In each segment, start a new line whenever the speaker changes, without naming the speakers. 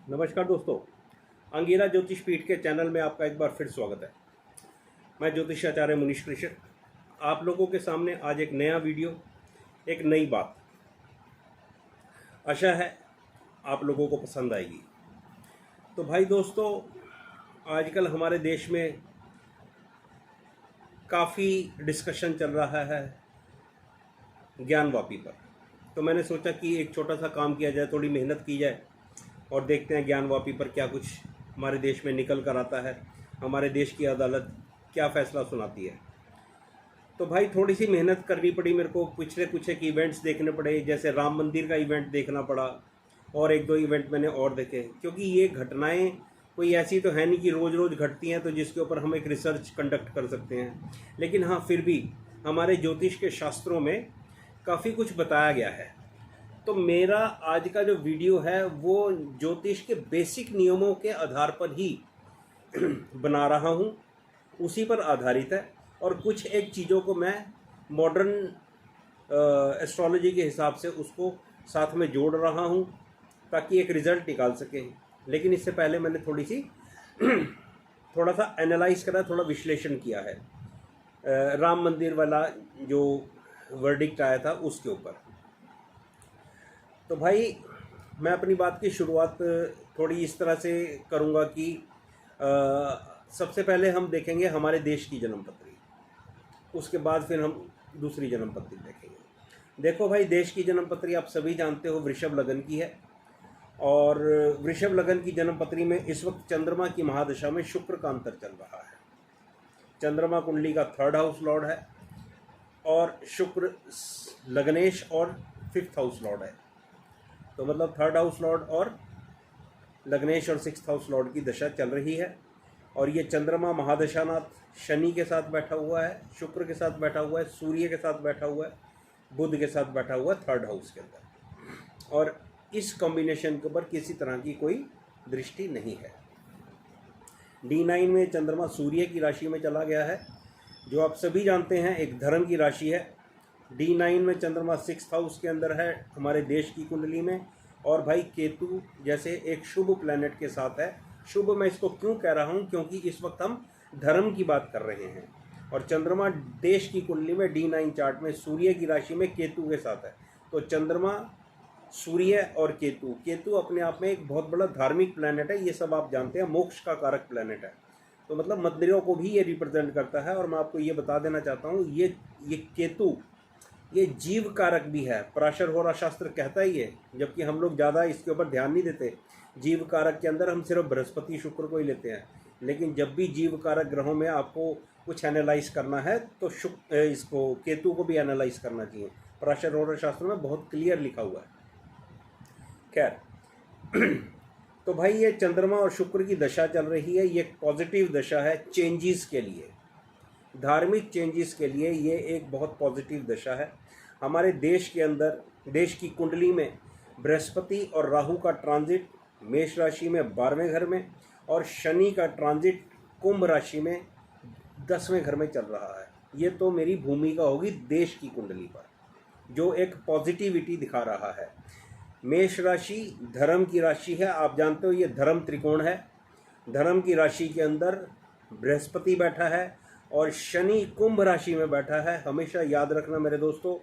नमस्कार दोस्तों, अंगीरा ज्योतिष पीठ के चैनल में आपका एक बार फिर स्वागत है। मैं ज्योतिषाचार्य मुनीश कृष्ण आप लोगों के सामने आज एक नया वीडियो, एक नई बात। आशा है आप लोगों को पसंद आएगी। तो भाई दोस्तों, आजकल हमारे देश में काफ़ी डिस्कशन चल रहा है ज्ञानवापी पर। तो मैंने सोचा कि एक छोटा सा काम किया जाए, थोड़ी मेहनत की जाए और देखते हैं ज्ञानवापी पर क्या कुछ हमारे देश में निकल कर आता है, हमारे देश की अदालत क्या फ़ैसला सुनाती है। तो भाई थोड़ी सी मेहनत करनी पड़ी मेरे को, पिछले कुछ एक इवेंट्स देखने पड़े, जैसे राम मंदिर का इवेंट देखना पड़ा और एक दो इवेंट मैंने और देखे, क्योंकि ये घटनाएं कोई ऐसी तो है नहीं कि रोज़ रोज़ घटती हैं तो जिसके ऊपर हम एक रिसर्च कंडक्ट कर सकते हैं। लेकिन हाँ, फिर भी हमारे ज्योतिष के शास्त्रों में काफ़ी कुछ बताया गया है। तो मेरा आज का जो वीडियो है वो ज्योतिष के बेसिक नियमों के आधार पर ही बना रहा हूँ, उसी पर आधारित है। और कुछ एक चीज़ों को मैं मॉडर्न एस्ट्रोलॉजी के हिसाब से उसको साथ में जोड़ रहा हूँ ताकि एक रिज़ल्ट निकाल सके। लेकिन इससे पहले मैंने थोड़ा सा एनालाइज करा, थोड़ा विश्लेषण किया है राम मंदिर वाला जो वर्डिक्ट आया था उसके ऊपर। तो भाई मैं अपनी बात की शुरुआत थोड़ी इस तरह से करूँगा कि सबसे पहले हम देखेंगे हमारे देश की जन्मपत्री, उसके बाद फिर हम दूसरी जन्मपत्री देखेंगे। देखो भाई, देश की जन्मपत्री आप सभी जानते हो वृषभ लगन की है, और वृषभ लगन की जन्मपत्री में इस वक्त चंद्रमा की महादशा में शुक्र का अंतर चल रहा है। चंद्रमा कुंडली का 3rd हाउस लॉर्ड है और शुक्र लगनेश और 5th हाउस लॉर्ड है। तो मतलब 3rd हाउस लॉर्ड और लग्नेश और 6th हाउस लॉर्ड की दशा चल रही है। और ये चंद्रमा महादशानाथ शनि के साथ बैठा हुआ है, शुक्र के साथ बैठा हुआ है, सूर्य के साथ बैठा हुआ है, बुध के साथ बैठा हुआ है 3rd हाउस के अंदर। और इस कॉम्बिनेशन के ऊपर किसी तरह की कोई दृष्टि नहीं है। D9 में चंद्रमा सूर्य की राशि में चला गया है, जो आप सभी जानते हैं एक धर्म की राशि है। D9 में चंद्रमा 6th हाउस के अंदर है हमारे देश की कुंडली में, और भाई केतु जैसे एक शुभ प्लैनेट के साथ है। शुभ मैं इसको क्यों कह रहा हूँ, क्योंकि इस वक्त हम धर्म की बात कर रहे हैं और चंद्रमा देश की कुंडली में D9 चार्ट में सूर्य की राशि में केतु के साथ है। तो चंद्रमा, सूर्य और केतु, केतु अपने आप में एक बहुत बड़ा धार्मिक प्लैनेट है, ये सब आप जानते हैं, मोक्ष का कारक प्लैनेट है। तो मतलब मंदिरों को भी ये रिप्रेजेंट करता है। और मैं आपको ये बता देना चाहता हूँ, ये केतु ये जीव कारक भी है। पराशर होरा शास्त्र कहता ही है, जबकि हम लोग ज़्यादा इसके ऊपर ध्यान नहीं देते। जीव कारक के अंदर हम सिर्फ बृहस्पति शुक्र को ही लेते हैं, लेकिन जब भी जीव कारक ग्रहों में आपको कुछ एनालाइज करना है तो इसको केतु को भी एनालाइज करना चाहिए। पराशर होरा शास्त्र में बहुत क्लियर लिखा हुआ है। खैर तो भाई ये चंद्रमा और शुक्र की दशा चल रही है, ये पॉजिटिव दशा है चेंजेस के लिए, धार्मिक चेंजेस के लिए ये एक बहुत पॉजिटिव दशा है। हमारे देश के अंदर, देश की कुंडली में बृहस्पति और राहु का ट्रांजिट मेष राशि में 12वें घर में, और शनि का ट्रांजिट कुंभ राशि में 10वें घर में चल रहा है। ये तो मेरी भूमिका होगी देश की कुंडली पर, जो एक पॉजिटिविटी दिखा रहा है। मेष राशि धर्म की राशि है, आप जानते हो ये धर्म त्रिकोण है। धर्म की राशि के अंदर बृहस्पति बैठा है और शनि कुंभ राशि में बैठा है। हमेशा याद रखना मेरे दोस्तों,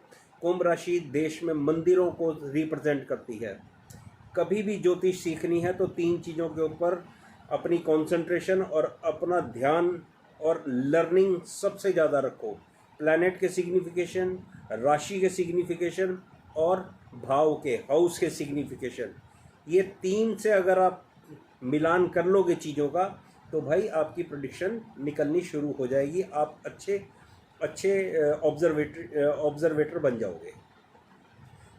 कुंभ राशि देश में मंदिरों को रिप्रेजेंट करती है। कभी भी ज्योतिष सीखनी है तो 3 चीज़ों के ऊपर अपनी कंसंट्रेशन और अपना ध्यान और लर्निंग सबसे ज़्यादा रखो। प्लैनेट के सिग्निफिकेशन, राशि के सिग्निफिकेशन और भाव के, हाउस के सिग्निफिकेशन, ये 3 से अगर आप मिलान कर लोगे चीज़ों का तो भाई आपकी प्रेडिक्शन निकलनी शुरू हो जाएगी। आप अच्छे ऑब्जर्वेटर बन जाओगे।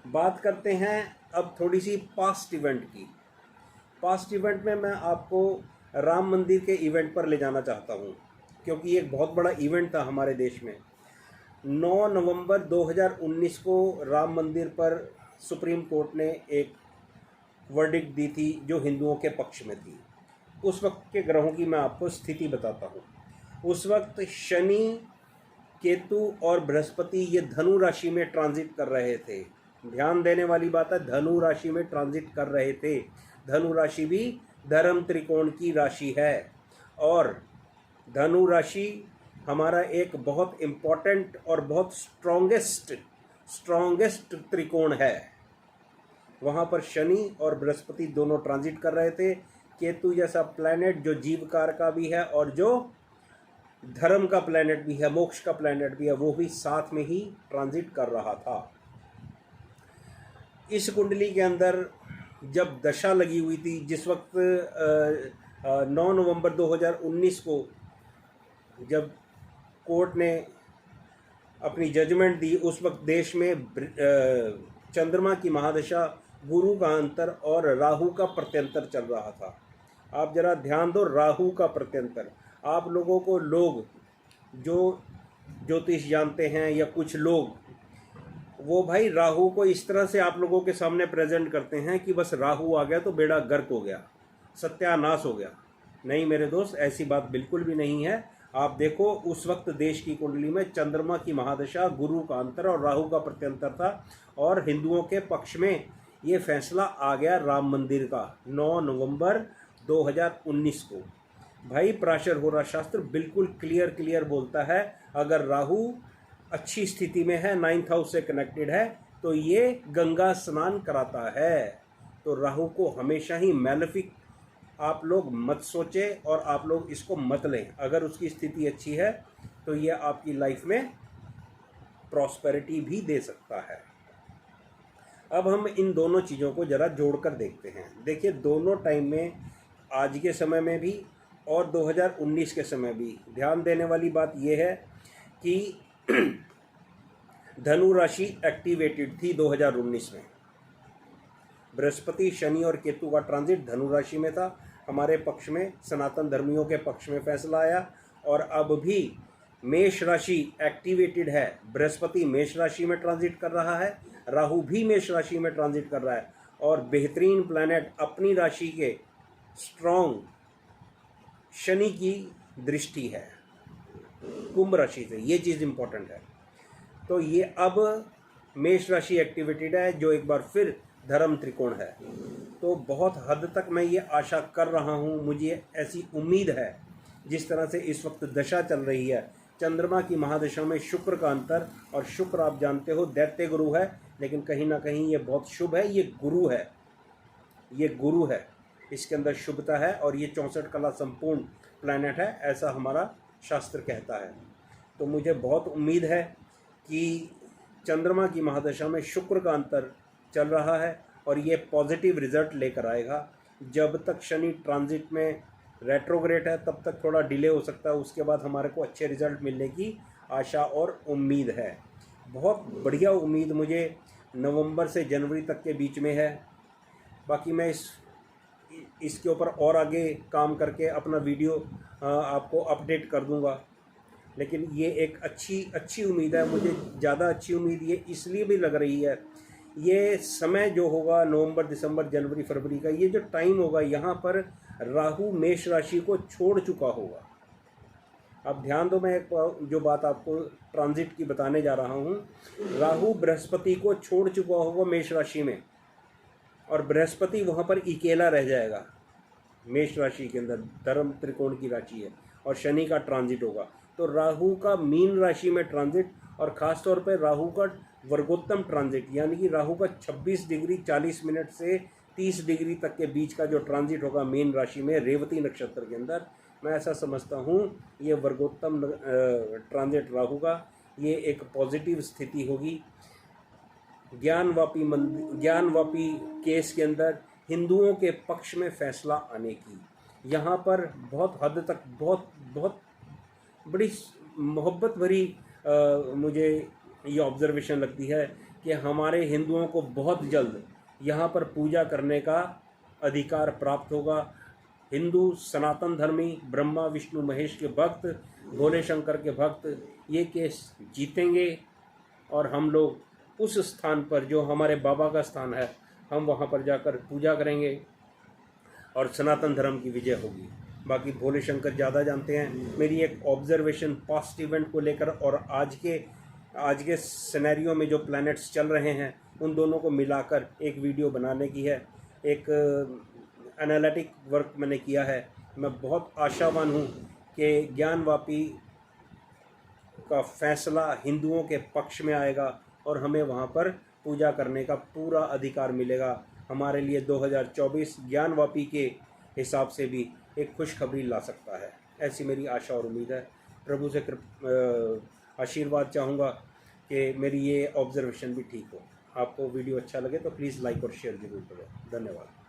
बात करते हैं अब थोड़ी सी पास्ट इवेंट की। पास्ट इवेंट में मैं आपको राम मंदिर के इवेंट पर ले जाना चाहता हूँ, क्योंकि ये एक बहुत बड़ा इवेंट था हमारे देश में। 9 नवंबर 2019 को राम मंदिर पर सुप्रीम कोर्ट ने एक वर्डिक्ट दी थी जो हिंदुओं के पक्ष में थी। उस वक्त के ग्रहों की मैं आपको स्थिति बताता हूँ। उस वक्त शनि, केतु और बृहस्पति ये धनु राशि में ट्रांजिट कर रहे थे। ध्यान देने वाली बात है, धनु राशि में ट्रांजिट कर रहे थे। धनु राशि भी धर्म त्रिकोण की राशि है और धनु राशि हमारा एक बहुत इम्पोर्टेंट और बहुत स्ट्रॉन्गेस्ट त्रिकोण है। वहाँ पर शनि और बृहस्पति दोनों ट्रांजिट कर रहे थे। केतु जैसा प्लैनेट जो जीवकार का भी है और जो धर्म का प्लैनेट भी है, मोक्ष का प्लैनेट भी है, वो भी साथ में ही ट्रांजिट कर रहा था। इस कुंडली के अंदर जब दशा लगी हुई थी, जिस वक्त 9 नवंबर 2019 को जब कोर्ट ने अपनी जजमेंट दी, उस वक्त देश में चंद्रमा की महादशा, गुरु का अंतर और राहु का प्रत्यंतर चल रहा था। आप जरा ध्यान दो, राहु का प्रत्यंतर। आप लोगों को लोग जो ज्योतिष जानते हैं या कुछ लोग, वो भाई राहु को इस तरह से आप लोगों के सामने प्रेजेंट करते हैं कि बस राहु आ गया तो बेड़ा गर्क हो गया, सत्यानाश हो गया। नहीं मेरे दोस्त, ऐसी बात बिल्कुल भी नहीं है। आप देखो, उस वक्त देश की कुंडली में चंद्रमा की महादशा, गुरु का अंतर और राहु का प्रत्यंतर था और हिंदुओं के पक्ष में ये फैसला आ गया राम मंदिर का 9 नवंबर 2019 को। भाई पराशर होरा शास्त्र बिल्कुल क्लियर बोलता है, अगर राहु अच्छी स्थिति में है, 9th हाउस से कनेक्टेड है, तो ये गंगा स्नान कराता है। तो राहु को हमेशा ही मैलेफिक आप लोग मत सोचे और आप लोग इसको मत लें। अगर उसकी स्थिति अच्छी है तो ये आपकी लाइफ में प्रॉस्पेरिटी भी दे सकता है। अब हम इन दोनों चीज़ों को ज़रा जोड़कर देखते हैं। देखिए, दोनों टाइम में, आज के समय में भी और 2019 के समय भी, ध्यान देने वाली बात यह है कि धनु राशि एक्टिवेटेड थी 2019 में। बृहस्पति, शनि और केतु का ट्रांजिट धनु राशि में था। हमारे पक्ष में, सनातन धर्मियों के पक्ष में फैसला आया और अब भी मेष राशि एक्टिवेटेड है। बृहस्पति मेष राशि में ट्रांजिट कर रहा है, राहु भी मेष राशि में ट्रांजिट कर रहा है और बेहतरीन प्लैनेट अपनी राशि के स्ट्रॉन्ग शनि की दृष्टि है कुंभ राशि से। ये चीज़ इंपॉर्टेंट है। तो ये अब मेष राशि एक्टिवेटेड है, जो एक बार फिर धर्म त्रिकोण है। तो बहुत हद तक मैं ये आशा कर रहा हूँ, मुझे ऐसी उम्मीद है, जिस तरह से इस वक्त दशा चल रही है, चंद्रमा की महादशा में शुक्र का अंतर, और शुक्र आप जानते हो दैत्य गुरु है, लेकिन कहीं ना कहीं ये बहुत शुभ है। ये गुरु है, ये गुरु है, इसके अंदर शुभता है और ये 64 कला संपूर्ण प्लैनेट है, ऐसा हमारा शास्त्र कहता है। तो मुझे बहुत उम्मीद है कि चंद्रमा की महादशा में शुक्र का अंतर चल रहा है और ये पॉजिटिव रिजल्ट लेकर आएगा। जब तक शनि ट्रांजिट में रेट्रोग्रेड है तब तक थोड़ा डिले हो सकता है, उसके बाद हमारे को अच्छे रिजल्ट मिलने की आशा और उम्मीद है। बहुत बढ़िया उम्मीद मुझे नवंबर से जनवरी तक के बीच में है। बाकी मैं इसके ऊपर और आगे काम करके अपना वीडियो आपको अपडेट कर दूंगा, लेकिन ये एक अच्छी उम्मीद है। मुझे ज़्यादा अच्छी उम्मीद ये इसलिए भी लग रही है, ये समय जो होगा नवंबर, दिसंबर, जनवरी, फरवरी का, ये जो टाइम होगा, यहाँ पर राहु मेष राशि को छोड़ चुका होगा। अब ध्यान दो, मैं एक जो बात आपको ट्रांजिट की बताने जा रहा हूँ। राहु बृहस्पति को छोड़ चुका होगा मेष राशि में और बृहस्पति वहाँ पर अकेला रह जाएगा मेष राशि के अंदर, धर्म त्रिकोण की राशि है, और शनि का ट्रांजिट होगा। तो राहु का मीन राशि में ट्रांजिट और ख़ास तौर पर राहु का वर्गोत्तम ट्रांजिट, यानी कि राहु का 26 डिग्री 40 मिनट से 30 डिग्री तक के बीच का जो ट्रांजिट होगा मीन राशि में रेवती नक्षत्र के अंदर, मैं ऐसा समझता हूँ ये वर्गोत्तम ट्रांजिट राहु का, ये एक पॉजिटिव स्थिति होगी। ज्ञानवापी केस के अंदर हिंदुओं के पक्ष में फैसला आने की, यहाँ पर बहुत हद तक बहुत बड़ी मोहब्बत भरी मुझे ये ऑब्जर्वेशन लगती है कि हमारे हिंदुओं को बहुत जल्द यहाँ पर पूजा करने का अधिकार प्राप्त होगा। हिंदू सनातन धर्मी, ब्रह्मा विष्णु महेश के भक्त, भोले शंकर के भक्त ये केस जीतेंगे और हम लोग उस स्थान पर जो हमारे बाबा का स्थान है, हम वहाँ पर जाकर पूजा करेंगे और सनातन धर्म की विजय होगी। बाकी भोले शंकर ज़्यादा जानते हैं। मेरी एक ऑब्जर्वेशन पास्ट इवेंट को लेकर और आज के सिनेरियो में जो प्लैनेट्स चल रहे हैं उन दोनों को मिलाकर एक वीडियो बनाने की है। एक एनालिटिक वर्क मैंने किया है, मैं बहुत आशावान हूँ कि ज्ञानवापी का फैसला हिंदुओं के पक्ष में आएगा और हमें वहाँ पर पूजा करने का पूरा अधिकार मिलेगा। हमारे लिए 2024 ज्ञानवापी के हिसाब से भी एक खुशखबरी ला सकता है, ऐसी मेरी आशा और उम्मीद है। प्रभु से आशीर्वाद चाहूँगा कि मेरी ये ऑब्जर्वेशन भी ठीक हो। आपको वीडियो अच्छा लगे तो प्लीज़ लाइक और शेयर ज़रूर करें। धन्यवाद।